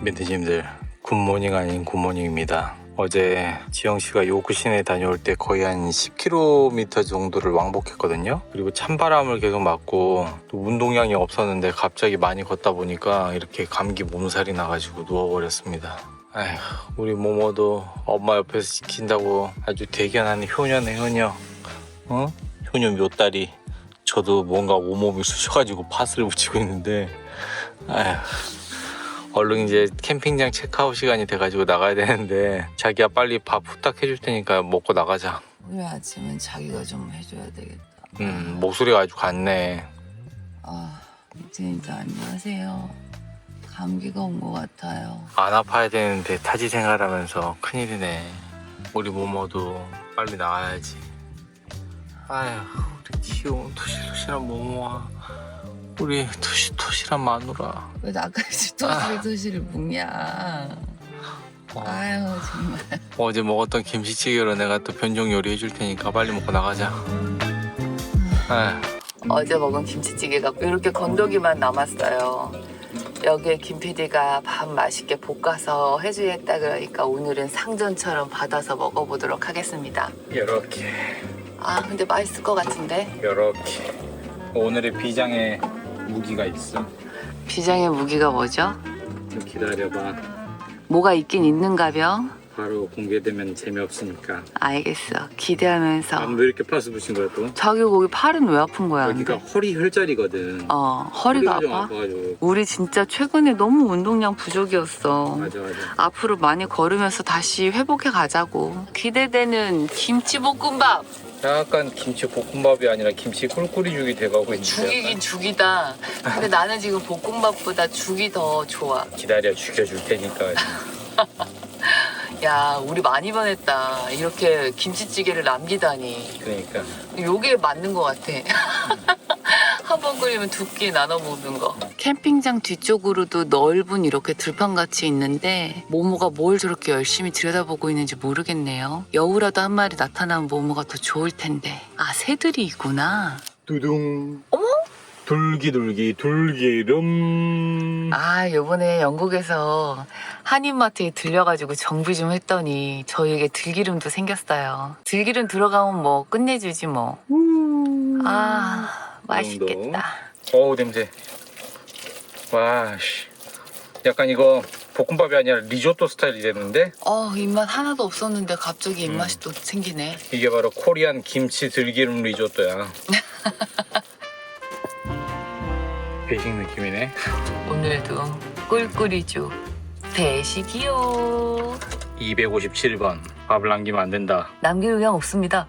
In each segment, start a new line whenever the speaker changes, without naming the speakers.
멘트님들 굿모닝 아닌 굿모닝입니다. 어제 지영씨가 요구 시내 다녀올 때 거의 한 10km 정도를 왕복했거든요. 그리고 찬바람을 계속 맞고 또 운동량이 없었는데 갑자기 많이 걷다 보니까 이렇게 감기 몸살이 나가지고 누워버렸습니다. 아휴, 우리 모모도 엄마 옆에서 지킨다고 아주 대견한 효녀네 효녀. 어? 효녀 몇 달이. 저도 뭔가 온몸이 쑤셔가지고 팥을 묻히고 있는데 아휴, 얼른 이제 캠핑장 체크아웃 시간이 돼가지고 나가야 되는데 자기야 빨리 밥 후딱 해줄 테니까 먹고 나가자.
오늘 아침은 자기가 좀 해줘야 되겠다.
목소리가 아주 갔네.
진짜 안녕하세요. 감기가 온 것 같아요.
안 아파야 되는데 타지 생활하면서 큰일이네. 우리 모모도 빨리 나가야지. 아휴, 우리 귀여운 토실토실한 모모와 우리 토실토실한 마누라.
왜 나까지 토실토실을 묵냐. 아유 정말.
어제 먹었던 김치찌개로 내가 또 변종 요리 해줄 테니까 빨리 먹고 나가자. 아휴.
어제 먹은 김치찌개가 이렇게 건더기만 남았어요. 여기에 김 PD가 밥 맛있게 볶아서 해주겠다 그러니까 오늘은 상전처럼 받아서 먹어보도록 하겠습니다.
이렇게
근데 맛있을 것 같은데?
이렇게 오늘의 비장의 무기가 있어.
비장의 무기가 뭐죠?
좀 기다려봐.
뭐가 있긴 있는가병?
바로 공개되면 재미없으니까.
알겠어. 기대하면서.
왜 이렇게 파스 붙인 거야 또?
자기 거기 팔은 왜 아픈 거야?
여기가
근데?
허리 혈자리거든.
허리가
좀
아파?
아파가지고.
우리 진짜 최근에 너무 운동량 부족이었어.
맞아.
앞으로 많이 걸으면서 다시 회복해 가자고. 기대되는 김치볶음밥.
약간 김치 볶음밥이 아니라 김치 꿀꿀이죽이 돼가고 있는데.
죽이긴 죽이다. 근데 나는 지금 볶음밥보다 죽이 더 좋아.
기다려 죽여줄 테니까.
야, 우리 많이 변했다. 이렇게 김치찌개를 남기다니.
그러니까.
요게 맞는 것 같아. 한 번 끓이면 두 끼 나눠 먹는 거. 캠핑장 뒤쪽으로도 넓은 이렇게 들판같이 있는데 모모가 뭘 저렇게 열심히 들여다보고 있는지 모르겠네요. 여우라도 한 마리 나타나면 모모가 더 좋을 텐데. 새들이 있구나.
두둥.
어머?
돌기돌기 돌기름.
요번에 영국에서 한인마트에 들려가지고 정비 좀 했더니 저희에게 들기름도 생겼어요. 들기름 들어가면 뭐 끝내주지 뭐. 맛있겠다.
어우 냄새. 와 씨. 약간 이거 볶음밥이 아니라 리조또 스타일이 됐는데.
입맛 하나도 없었는데 갑자기 입맛이 또 생기네.
이게 바로 코리안 김치 들기름 리조또야. 배식 느낌이네.
오늘도 꿀꿀이죠. 배식이요.
257번. 밥을 남기면 안 된다.
남길 의향 없습니다.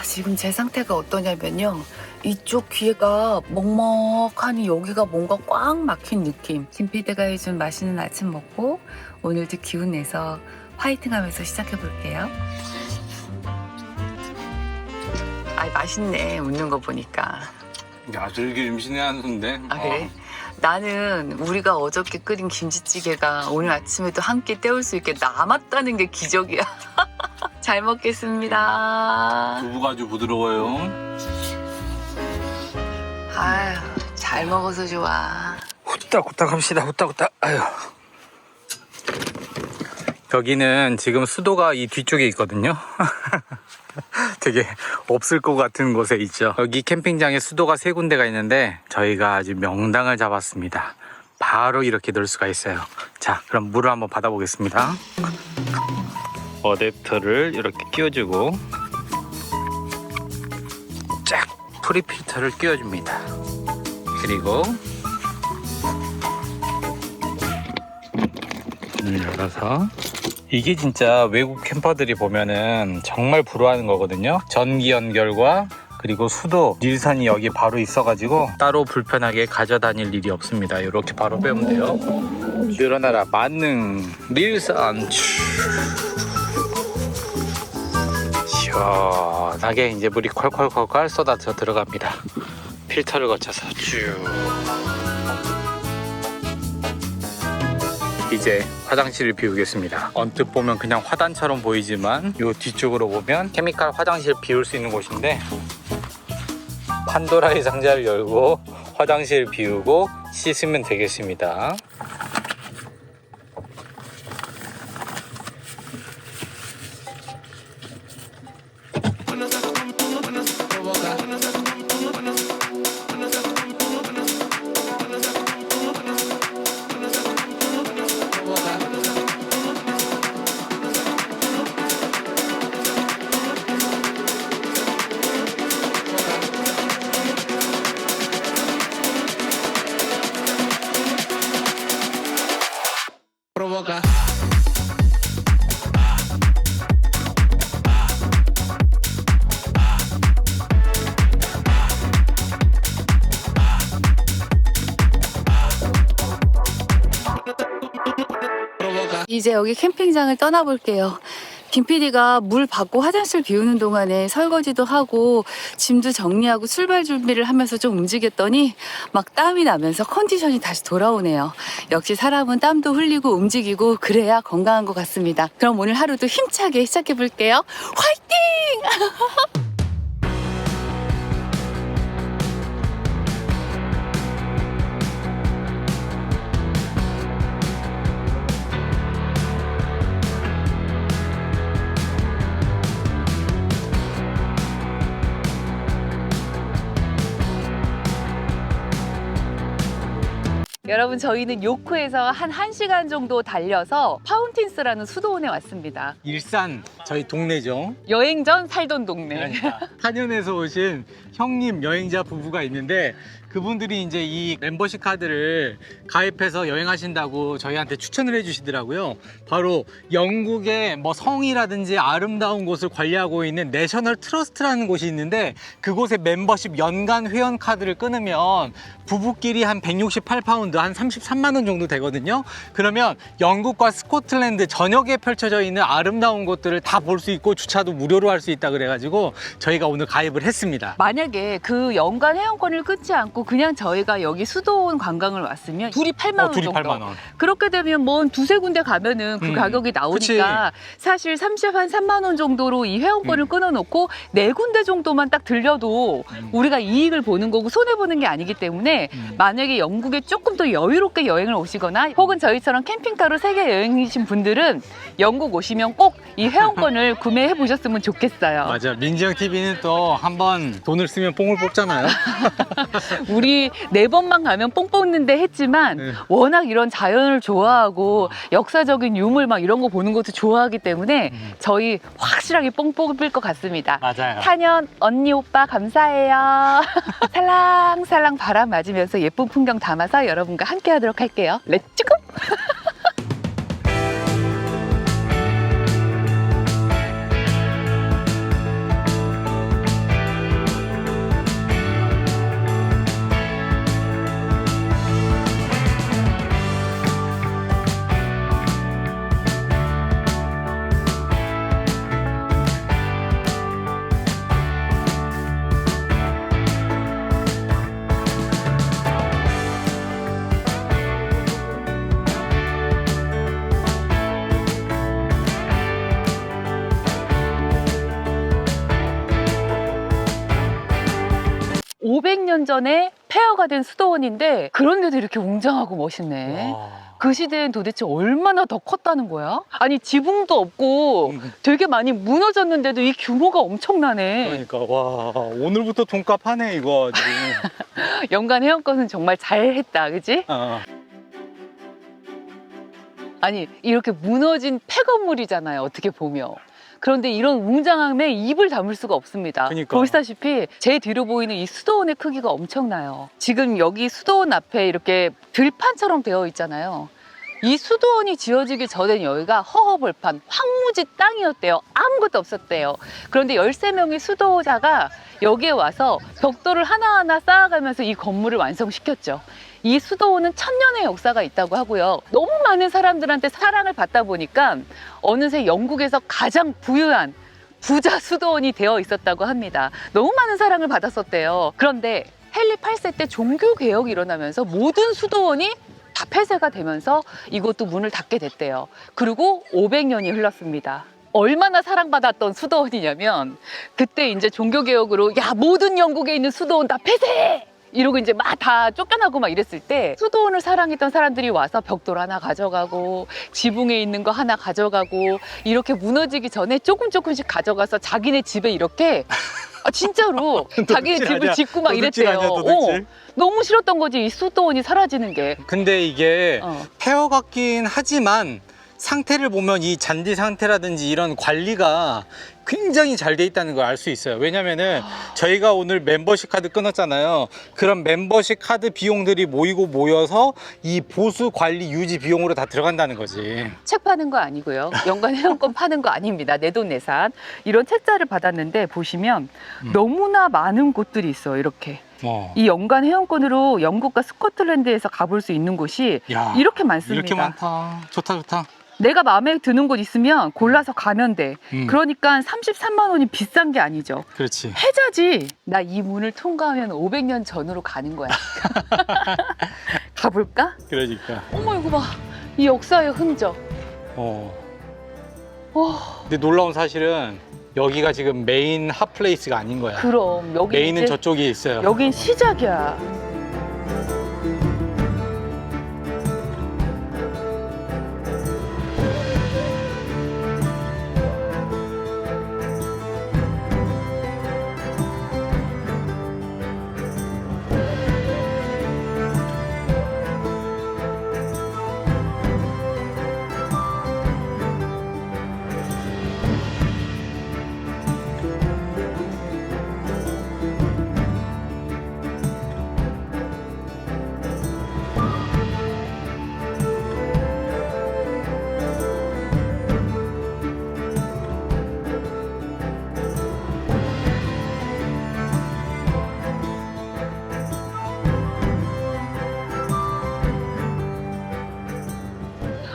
지금 제 상태가 어떠냐면요. 이쪽 귀가 먹먹하니 여기가 뭔가 꽉 막힌 느낌. 김피디가 해준 맛있는 아침 먹고 오늘도 기운 내서 화이팅하면서 시작해 볼게요. 맛있네. 웃는 거 보니까.
야 들기름 신의 한 수인데.
그래? 나는 우리가 어저께 끓인 김치찌개가 오늘 아침에도 한 끼 때울 수 있게 남았다는 게 기적이야. 잘 먹겠습니다.
두부가 아주 부드러워요.
잘 먹어서 좋아.
후딱후딱 합시다. 후딱후딱. 아유. 여기는 지금 수도가 이 뒤쪽에 있거든요. 되게 없을 것 같은 곳에 있죠. 여기 캠핑장에 수도가 3군데가 있는데 저희가 아주 명당을 잡았습니다. 바로 이렇게 넣을 수가 있어요. 자, 그럼 물을 한번 받아보겠습니다. 어댑터를 이렇게 끼워주고 쫙 프리필터를 끼워줍니다. 그리고 문을 열어서 이게 진짜 외국 캠퍼들이 보면은 정말 부러워하는 거거든요. 전기 연결과 그리고 수도 릴선이 여기 바로 있어가지고 따로 불편하게 가져다닐 일이 없습니다. 이렇게 바로 빼면 돼요. 늘어나라 만능 릴선. 시원하게 이제 물이 콸콸콸콸 쏟아져 들어갑니다. 필터를 거쳐서 쭉. 이제 화장실을 비우겠습니다. 언뜻 보면 그냥 화단처럼 보이지만 요 뒤쪽으로 보면 케미칼 화장실 비울 수 있는 곳인데 판도라의 상자를 열고 화장실 비우고 씻으면 되겠습니다.
이제 여기 캠핑장을 떠나볼게요. 김 PD가 물 받고 화장실 비우는 동안에 설거지도 하고 짐도 정리하고 출발 준비를 하면서 좀 움직였더니 막 땀이 나면서 컨디션이 다시 돌아오네요. 역시 사람은 땀도 흘리고 움직이고 그래야 건강한 것 같습니다. 그럼 오늘 하루도 힘차게 시작해 볼게요. 화이팅! 여러분, 저희는 요코에서 한 1시간 정도 달려서 파운틴스라는 수도원에 왔습니다.
일산 저희 동네죠.
여행 전 살던 동네.
그러니까 탄현에서 오신 형님 여행자 부부가 있는데 그분들이 이제 이 멤버십 카드를 가입해서 여행하신다고 저희한테 추천을 해주시더라고요. 바로 영국의 뭐 성이라든지 아름다운 곳을 관리하고 있는 내셔널 트러스트라는 곳이 있는데 그곳의 멤버십 연간 회원 카드를 끊으면 부부끼리 한 168파운드, 한 33만 원 정도 되거든요. 그러면 영국과 스코틀랜드 전역에 펼쳐져 있는 아름다운 곳들을 다 볼 수 있고 주차도 무료로 할 수 있다 그래가지고 저희가 오늘 가입을 했습니다.
만약에 그 연간 회원권을 끊지 않고 그냥 저희가 여기 수도원 관광을 왔으면 둘이 8만 원
둘이
정도.
8만 원.
그렇게 되면 뭐 두세 군데 가면은 그 가격이 나오니까 사실 3만 원 정도로 이 회원권을 끊어놓고 네 군데 정도만 딱 들려도 우리가 이익을 보는 거고 손해 보는 게 아니기 때문에 만약에 영국에 조금 더 여유롭게 여행을 오시거나 혹은 저희처럼 캠핑카로 세계 여행이신 분들은 영국 오시면 꼭 이 회원권을 구매해 보셨으면 좋겠어요.
맞아. 민지영 TV는 또 한번 돈을 쓰면 뽕을 뽑잖아요.
우리 4번만 가면 뽕 뽑는데 했지만 워낙 이런 자연을 좋아하고 역사적인 유물 막 이런 거 보는 것도 좋아하기 때문에 저희 확실하게 뽕 뽑을 것 같습니다.
맞아요.
탄현 언니 오빠 감사해요. 살랑살랑 바람 맞으면서 예쁜 풍경 담아서 여러분과 함께 하도록 할게요. 렛츠고! 500년 전에 폐허가 된 수도원인데 그런데도 이렇게 웅장하고 멋있네.
와.
그 시대엔 도대체 얼마나 더 컸다는 거야? 아니 지붕도 없고 되게 많이 무너졌는데도 이 규모가 엄청나네.
그러니까 와 오늘부터 돈값 하네 이거 지금.
연간 회원권은 정말 잘했다, 그치? 아니 이렇게 무너진 폐건물이잖아요, 어떻게 보면. 그런데 이런 웅장함에 입을 다물 수가 없습니다.
그러니까.
보시다시피 제 뒤로 보이는 이 수도원의 크기가 엄청나요. 지금 여기 수도원 앞에 이렇게 들판처럼 되어 있잖아요. 이 수도원이 지어지기 전엔 여기가 허허벌판, 황무지 땅이었대요. 아무것도 없었대요. 그런데 13명의 수도자가 여기에 와서 벽돌을 하나하나 쌓아가면서 이 건물을 완성시켰죠. 이 수도원은 1000년의 역사가 있다고 하고요. 너무 많은 사람들한테 사랑을 받다 보니까 어느새 영국에서 가장 부유한 부자 수도원이 되어 있었다고 합니다. 너무 많은 사랑을 받았었대요. 그런데 헨리 8세 때 종교개혁이 일어나면서 모든 수도원이 다 폐쇄가 되면서 이것도 문을 닫게 됐대요. 그리고 500년이 흘렀습니다. 얼마나 사랑받았던 수도원이냐면 그때 이제 종교개혁으로 야 모든 영국에 있는 수도원 다 폐쇄해! 이러고 이제 막 다 쫓겨나고 막 이랬을 때 수도원을 사랑했던 사람들이 와서 벽돌 하나 가져가고 지붕에 있는 거 하나 가져가고 이렇게 무너지기 전에 조금씩 가져가서 자기네 집에 이렇게 진짜로 자기네 집을
아니야.
짓고 막
도둑질
이랬대요.
아니야, 도둑질?
너무 싫었던 거지 이 수도원이 사라지는 게.
근데 이게
어.
폐허 같긴 하지만 상태를 보면 이 잔디 상태라든지 이런 관리가 굉장히 잘 돼 있다는 걸 알 수 있어요. 왜냐면은 저희가 오늘 멤버십 카드 끊었잖아요. 그런 멤버십 카드 비용들이 모여서 이 보수 관리 유지 비용으로 다 들어간다는 거지.
책 파는 거 아니고요. 연간 회원권 파는 거 아닙니다. 내돈내산. 이런 책자를 받았는데 보시면 너무나 많은 곳들이 있어요. 이렇게. 이 연간 회원권으로 영국과 스코틀랜드에서 가볼 수 있는 곳이
야,
이렇게 많습니다.
이렇게 많다. 좋다.
내가 마음에 드는 곳 있으면 골라서 가면 돼. 그러니까 33만 원이 비싼 게 아니죠.
그렇지.
해자지. 나 이 문을 통과하면 500년 전으로 가는 거야. 가볼까?
그러니까.
어머 이거 봐. 이 역사의 흔적. 와,
근데 놀라운 사실은 여기가 지금 메인 핫플레이스가 아닌 거야.
그럼 여기
메인은
이제
저쪽에 있어요.
여긴 시작이야.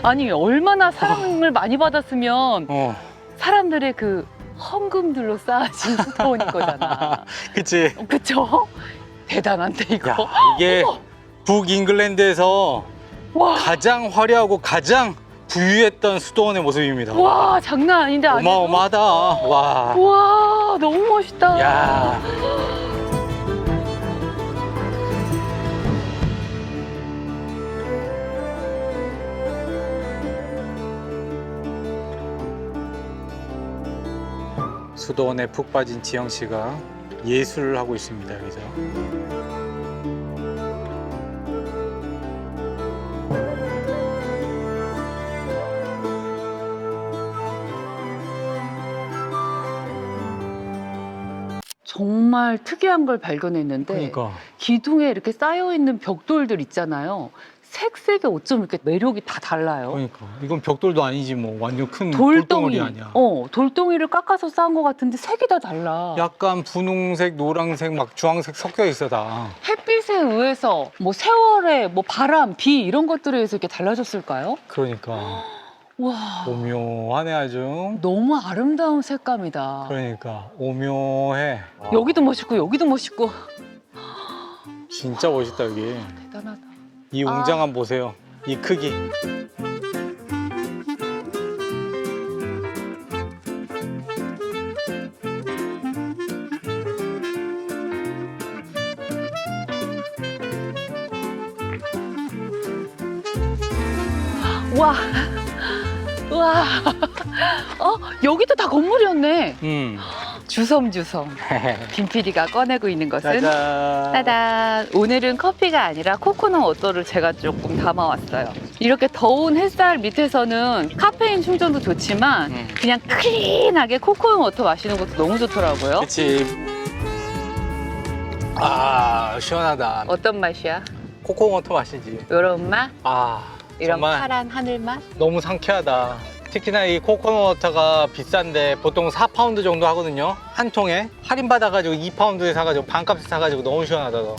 아니 얼마나 사랑을 많이 받았으면 사람들의 그 헌금들로 쌓아진 수도원인 거잖아.
그치.
그쵸? 대단한데 이거.
야, 이게 북잉글랜드에서
와,
가장 화려하고 가장 부유했던 수도원의 모습입니다.
와 장난 아닌데 아니고.
어마어마하다. 와.
와 너무 멋있다.
야. 수도원에 푹 빠진 지영 씨가 예술을 하고 있습니다, 여기서.
정말 특이한 걸 발견했는데
그러니까.
기둥에 이렇게 쌓여 있는 벽돌들 있잖아요. 색색이 어쩜 이렇게 매력이 다 달라요.
그러니까 이건 벽돌도 아니지 뭐 완전 큰
돌덩이.
돌덩어리 아니야.
돌덩이를 깎아서 쌓은 것 같은데 색이 다 달라.
약간 분홍색, 노란색, 막 주황색 섞여 있어 다.
햇빛에 의해서 뭐 세월에 뭐 바람, 비 이런 것들에 의해서 이렇게 달라졌을까요?
그러니까
와,
오묘하네 아주.
너무 아름다운 색감이다.
그러니까 오묘해.
여기도 멋있고 여기도 멋있고
진짜 멋있다 여기.
대단하다.
이 웅장함 보세요. 이 크기.
와, 와, 여기도 다 건물이었네. 주섬주섬 김PD가 꺼내고 있는 것은
짜잔.
따단! 오늘은 커피가 아니라 코코넛 워터를 제가 조금 담아왔어요. 이렇게 더운 햇살 밑에서는 카페인 충전도 좋지만 그냥 클린하게 코코넛 워터 마시는 것도 너무 좋더라고요.
그치. 아 시원하다.
어떤 맛이야?
코코넛 맛이지.
이런 맛?
아
이런
정말
파란 하늘 맛?
너무 상쾌하다. 특히나 이 코코넛워터가 비싼데 보통 4파운드 정도 하거든요. 한 통에 할인 받아가지고 2파운드에 사가지고 반값에 사가지고 너무 시원하다. 너.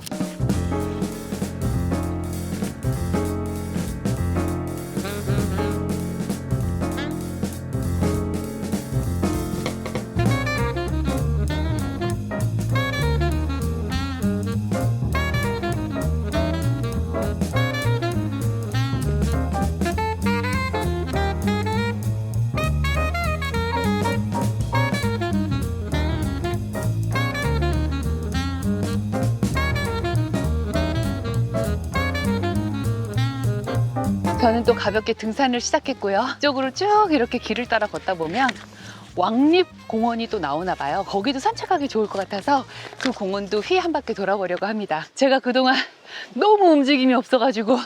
저는 또 가볍게 등산을 시작했고요. 이쪽으로 쭉 이렇게 길을 따라 걷다 보면 왕립공원이 또 나오나 봐요. 거기도 산책하기 좋을 것 같아서 그 공원도 휘 한 바퀴 돌아보려고 합니다. 제가 그동안 너무 움직임이 없어가지고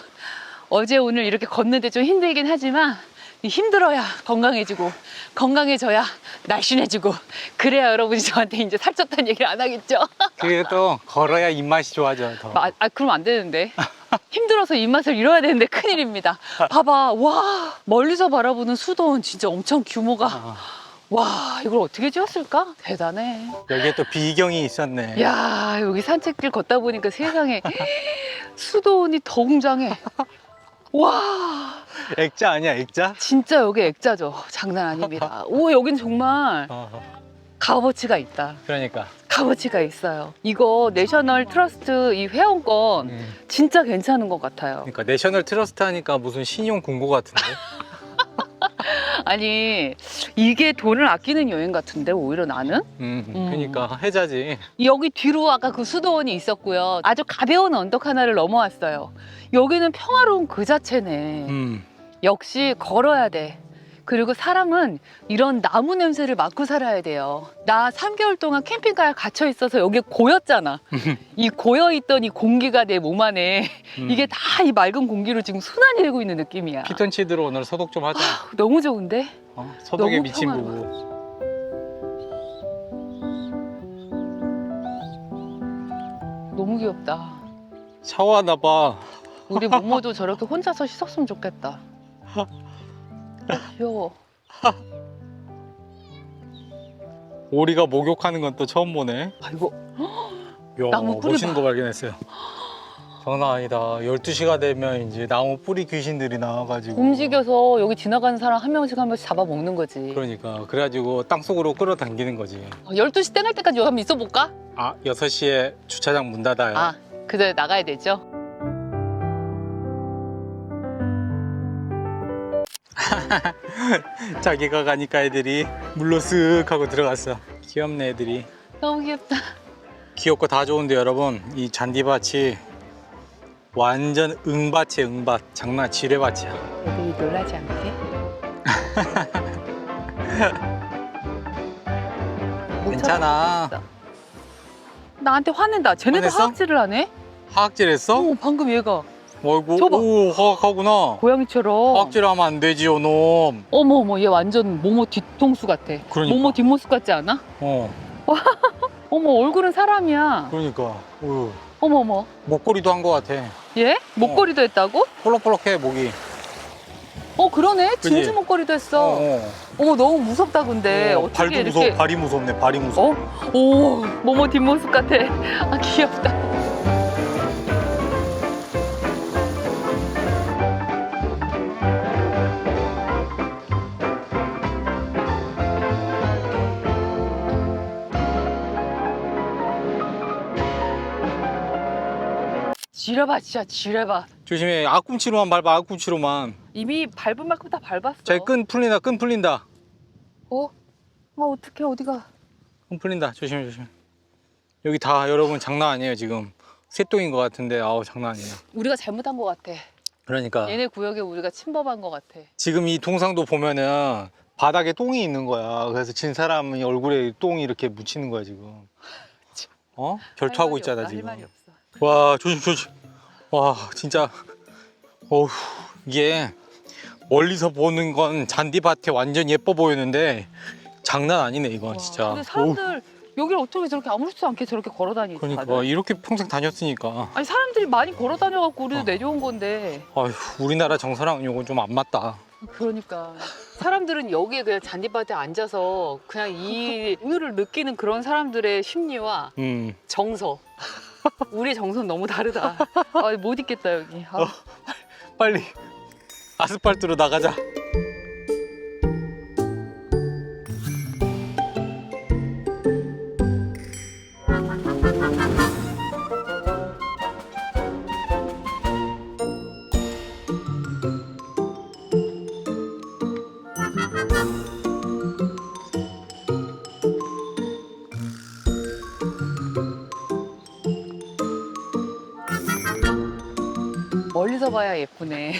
어제 오늘 이렇게 걷는데 좀 힘들긴 하지만 힘들어야 건강해지고 건강해져야 날씬해지고 그래야 여러분이 저한테 이제 살쪘다는 얘기를 안 하겠죠.
그게 또 걸어야 입맛이 좋아져. 더.
그럼 안 되는데. 힘들어서 입맛을 잃어야 되는데 큰일입니다. 봐봐, 와, 멀리서 바라보는 수도원 진짜 엄청 규모가. 와, 이걸 어떻게 지었을까? 대단해.
여기에 또 비경이 있었네.
야, 여기 산책길 걷다 보니까 세상에 수도원이 더 웅장해. 와,
액자 아니야, 액자?
진짜 여기 액자죠. 장난 아닙니다. 오, 여긴 정말
어,
값어치가 있다.
그러니까.
값어치가 있어요. 이거 내셔널 트러스트 이 회원권 진짜 괜찮은 것 같아요.
그러니까 내셔널 트러스트 하니까 무슨 신용 공고 같은데?
아니, 이게 돈을 아끼는 여행 같은데 오히려 나는?
그러니까 해자지.
여기 뒤로 아까 그 수도원이 있었고요. 아주 가벼운 언덕 하나를 넘어왔어요. 여기는 평화로운 그 자체네. 역시 걸어야 돼. 그리고 사람은 이런 나무 냄새를 맡고 살아야 돼요. 나 3개월 동안 캠핑카에 갇혀 있어서 여기 고였잖아. 이 고여있던 이 공기가 내 몸 안에 이게 다 이 맑은 공기로 지금 순환이 되고 있는 느낌이야.
피톤치드로 오늘 소독 좀 하자.
너무 좋은데?
소독에
너무
미친
평화로워.
부부.
너무 귀엽다.
샤워하나 봐.
우리 모모도 저렇게 혼자서 씻었으면 좋겠다. 귀여워.
오리가 목욕하는 건 또 처음 보네.
아이고,
이야,
나무 뿌리
멋있는
봐.
거 발견했어요. 장난 아니다. 12시가 되면 이제 나무 뿌리 귀신들이 나와가지고.
움직여서 여기 지나가는 사람 한 명씩 잡아먹는 거지.
그러니까 그래가지고 땅속으로 끌어당기는 거지.
12시 땡할 때까지 여기 한번 있어볼까?
아, 6시에 주차장 문 닫아요.
아, 그 전에 나가야 되죠?
자기가 가니까 애들이 물로 쓱 하고 들어갔어. 귀엽네 애들이.
너무 귀엽다.
귀엽고 다 좋은데 여러분, 이 잔디밭이 완전 응밭이에요. 응밭. 장난 지뢰밭이야.
애들이 놀라지 않게?
괜찮아.
나한테 화낸다. 쟤네도
화냈어?
화학질을 하네?
화학질했어?
방금 얘가
어이구,
저봐.
오, 화학하구나.
고양이처럼.
화학질하면 안 되지요, 놈.
어머, 얘 완전 모모 뒤통수 같아.
그러니까.
모모 뒷모습 같지 않아? 어머, 얼굴은 사람이야.
그러니까. 어휴,
어머.
목걸이도 한 거 같아.
얘? 목걸이도 했다고?
볼록볼록해, 목이.
그러네.
그치?
진주 목걸이도 했어. 어머, 너무 무섭다, 근데. 어떻게
발도
이렇게.
무서워, 발이 무섭네, 발이 무서워.
오, 모모 뒷모습 같아. 아, 귀엽다. 지뢰봐, 진짜 지뢰봐.
조심해, 앞꿈치로만 밟아, 앞꿈치로만.
이미 밟은 만큼 다 밟았어.
자, 끈 풀린다, 끈 풀린다.
어떡해, 어디가.
끈 풀린다, 조심해. 여기 다 여러분 장난 아니에요, 지금. 새똥인 것 같은데, 아우, 장난 아니에요.
우리가 잘못한 것 같아.
그러니까.
얘네 구역에 우리가 침범한 것 같아.
지금 이 동상도 보면은 바닥에 똥이 있는 거야. 그래서 진 사람이 얼굴에 똥이 이렇게 묻히는 거야, 지금. 결투하고 있잖아, 지금.
할 말이 없어.
와, 조심. 와, 진짜. 어휴, 이게 멀리서 보는 건 잔디밭에 완전 예뻐 보이는데 장난 아니네, 이건
와,
진짜.
근데 사람들 여기를 어떻게 저렇게 아무렇지도 않게 저렇게 걸어 다니지?
그러니까
다들?
이렇게 평생 다녔으니까.
아니 사람들이 많이 걸어 다녀갖고 우리도 내려온 건데.
아휴, 우리나라 정서랑 이건 좀 안 맞다.
그러니까 사람들은 여기에 그냥 잔디밭에 앉아서 그냥 이 우유를 느끼는 그런 사람들의 심리와 정서. 우리의 정서는 너무 다르다. 못 있겠다 여기.
빨리 아스팔트로 나가자.
멀리서 봐야 예쁘네.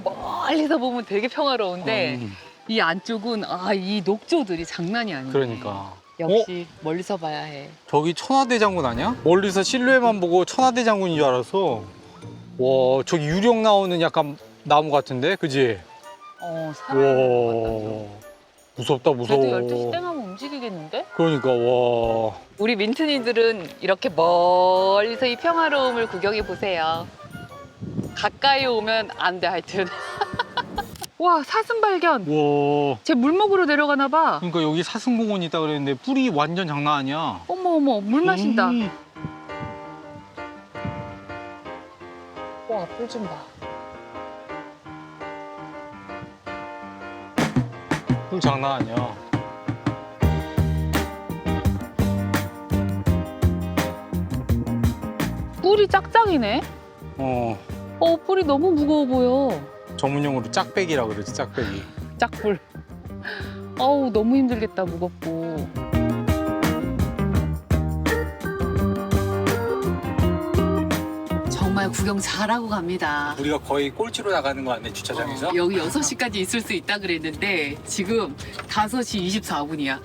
멀리서 보면 되게 평화로운데 이 안쪽은 이 녹조들이 장난이 아니네.
그러니까.
역시 멀리서 봐야 해.
저기 천하대 장군 아니야? 멀리서 실루엣만 보고 천하대 장군인 줄 알았어. 와, 저기 유령 나오는 약간 나무 같은데, 그지?
사람.
와, 무섭다, 무서워.
그래도 12시 땡 하면 움직이겠는데?
그러니까, 와.
우리 민트니들은 이렇게 멀리서 이 평화로움을 구경해 보세요. 가까이 오면 안 돼, 하여튼. 와, 사슴 발견.
와.
쟤 물먹으로 내려가나 봐.
그러니까 여기 사슴공원이 있다 그랬는데 뿔이 완전 장난 아니야.
어머, 물 마신다. 와, 뿔 좀 봐.
꿀 장난 아니야.
뿔이 짝짝이네.
어,
뿔이 너무 무거워 보여.
전문용어로 짝배기라 그러지, 짝배기.
짝뿔. 어우, 너무 힘들겠다, 무겁고. 정말 구경 잘하고 갑니다.
우리가 거의 꼴찌로 나가는 거 아니야, 주차장에서?
여기 6시까지 있을 수 있다 그랬는데 지금 5시 24분이야.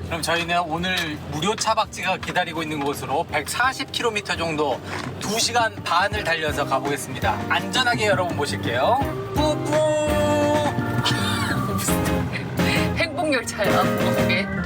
그럼 저희는 오늘 무료 차박지가 기다리고 있는 곳으로 140km 정도 2시간 반을 달려서 가보겠습니다. 안전하게 여러분 모실게요. 뿌뿌!
행복열차야, 그게.